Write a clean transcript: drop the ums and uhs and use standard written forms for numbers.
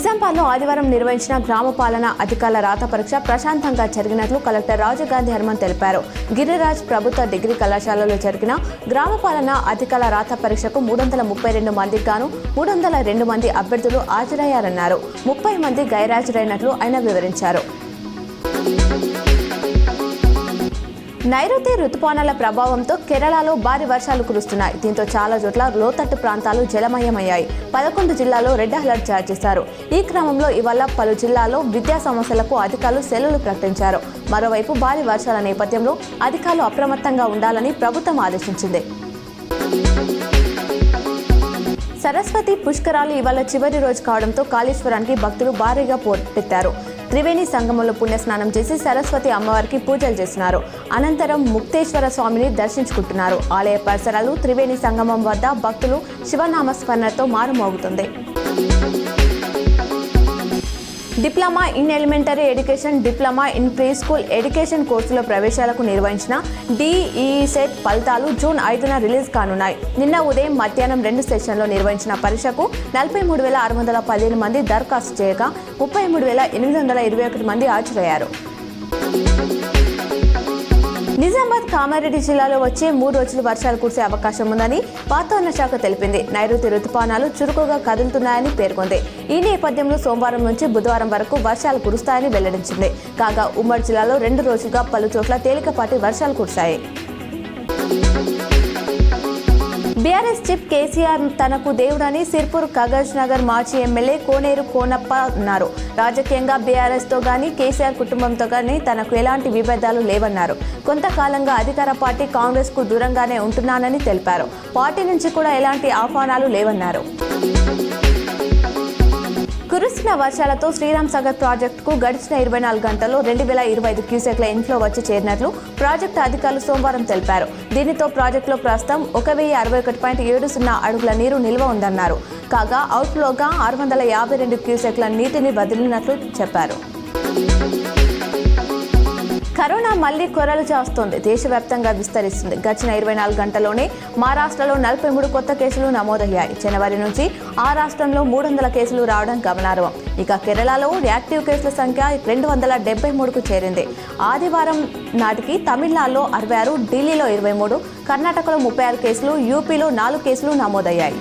నిజామాబాద్లో ఆదివారం నిర్వహించిన గ్రామ పాలన అధికారుల రాత పరీక్ష ప్రశాంతంగా జరిగినట్లు కలెక్టర్ రాజీవ్ గాంధీ హనుమంత్ తెలిపారు. గిరిరాజ్ ప్రభుత్వ డిగ్రీ కళాశాలలో జరిగిన గ్రామ పాలన అధికారుల రాత పరీక్షకు 332 మందికి గాను 302 మంది అభ్యర్థులు హాజరయ్యారన్నారు. 30 మంది గైర్హాజరైనట్లు ఆయన వివరించారు. నైరుతి రుతుపవనాల ప్రభావంతో కేరళలో భారీ వర్షాలు కురుస్తున్నాయి. దీంతో చాలా చోట్ల లోతట్టు ప్రాంతాలు జలమయమయ్యాయి. 11 జిల్లాల్లో రెడ్ అలర్ట్ జారీ చేశారు. ఈ క్రమంలో ఇవాళ పలు జిల్లాల్లో విద్యా సంస్థలకు అధికారులు సెలవులు ప్రకటించారు. మరోవైపు భారీ వర్షాల నేపథ్యంలో అధికారులు అప్రమత్తంగా ఉండాలని ప్రభుత్వం ఆదేశించింది. సరస్వతి పుష్కరాలు ఇవాళ చివరి రోజు కావడంతో కాళేశ్వరానికి భక్తులు భారీగా పోటెత్తారు. త్రివేణి సంగమంలో పుణ్యస్నానం చేసి సరస్వతి అమ్మవారికి పూజలు చేస్తున్నారు. అనంతరం ముక్తేశ్వర స్వామిని దర్శించుకుంటున్నారు. ఆలయ పరిసరాలు త్రివేణి సంగమం వద్ద భక్తులు శివనామస్మరణతో మారుమోగుతుంది. Diploma in elementary education, diploma in preschool education కోర్సులో ప్రవేశాలకు నిర్వహించిన డిఈసెట్ ఫలితాలు జూన్ 5న రిలీజ్ కానున్నాయి. నిన్న ఉదయం మధ్యాహ్నం 2 సెషన్లో నిర్వహించిన పరీక్షకు 43,615 మంది దరఖాస్తు చేయగా 33,821 మంది హాజరయ్యారు. నిజామాబాద్, కామారెడ్డి జిల్లాలో వచ్చే 3 రోజులు వర్షాలు కురిసే అవకాశం ఉందని వాతావరణ శాఖ తెలిపింది. నైరుతి రుతుపవనాలు చురుకుగా కదులుతున్నాయని పేర్కొంది. ఈ నేపథ్యంలో సోమవారం నుంచి బుధవారం వరకు వర్షాలు కురుస్తాయని వెల్లడించింది. కాగా ఉమ్మడి జిల్లాలో 2 రోజులుగా పలు చోట్ల తేలికపాటి వర్షాలు కురిశాయి. బీఆర్ఎస్ చీఫ్ కేసీఆర్ తనకు దేవుడని సిర్పూర్ కాగజ్ నగర్ మాజీ ఎమ్మెల్యే కోనేరు కోనప్ప అన్నారు. రాజకీయంగా బీఆర్ఎస్తో గానీ కేసీఆర్ కుటుంబంతో గానీ తనకు ఎలాంటి విభేదాలు లేవన్నారు. కొంతకాలంగా అధికార పార్టీ కాంగ్రెస్కు దూరంగానే ఉంటున్నానని తెలిపారు. పార్టీ నుంచి కూడా ఎలాంటి ఆహ్వానాలు లేవన్నారు. కురుస్తున్న వర్షాలతో శ్రీరామ్ సాగర్ ప్రాజెక్టుకు గడిచిన 24 గంటల్లో 2025 క్యూసెక్ల ఇన్ఫ్లో వచ్చి చేరినట్లు ప్రాజెక్టు అధికారులు సోమవారం తెలిపారు. దీనితో ప్రాజెక్టులో ప్రస్తుతం 1061.70 అడుగుల నీరు నిల్వ ఉందన్నారు. కాగా అవుట్ఫ్లోగా 652 క్యూసెక్ల నీటిని వదిలినట్లు చెప్పారు. కరోనా మళ్లీ కొరలు చేస్తోంది. దేశవ్యాప్తంగా విస్తరిస్తుంది. గడిచిన 24 గంటల్లోనే మహారాష్ట్రలో 43 కొత్త కేసులు నమోదయ్యాయి. జనవరి నుంచి ఆ రాష్ట్రంలో 300 కేసులు రావడం గమనార్హం. ఇక కేరళలో యాక్టివ్ కేసుల సంఖ్య 273కు చేరింది. ఆదివారం నాటికి తమిళనాడులో 66, ఢిల్లీలో 23, కర్ణాటకలో 36 కేసులు, యూపీలో 4 కేసులు నమోదయ్యాయి.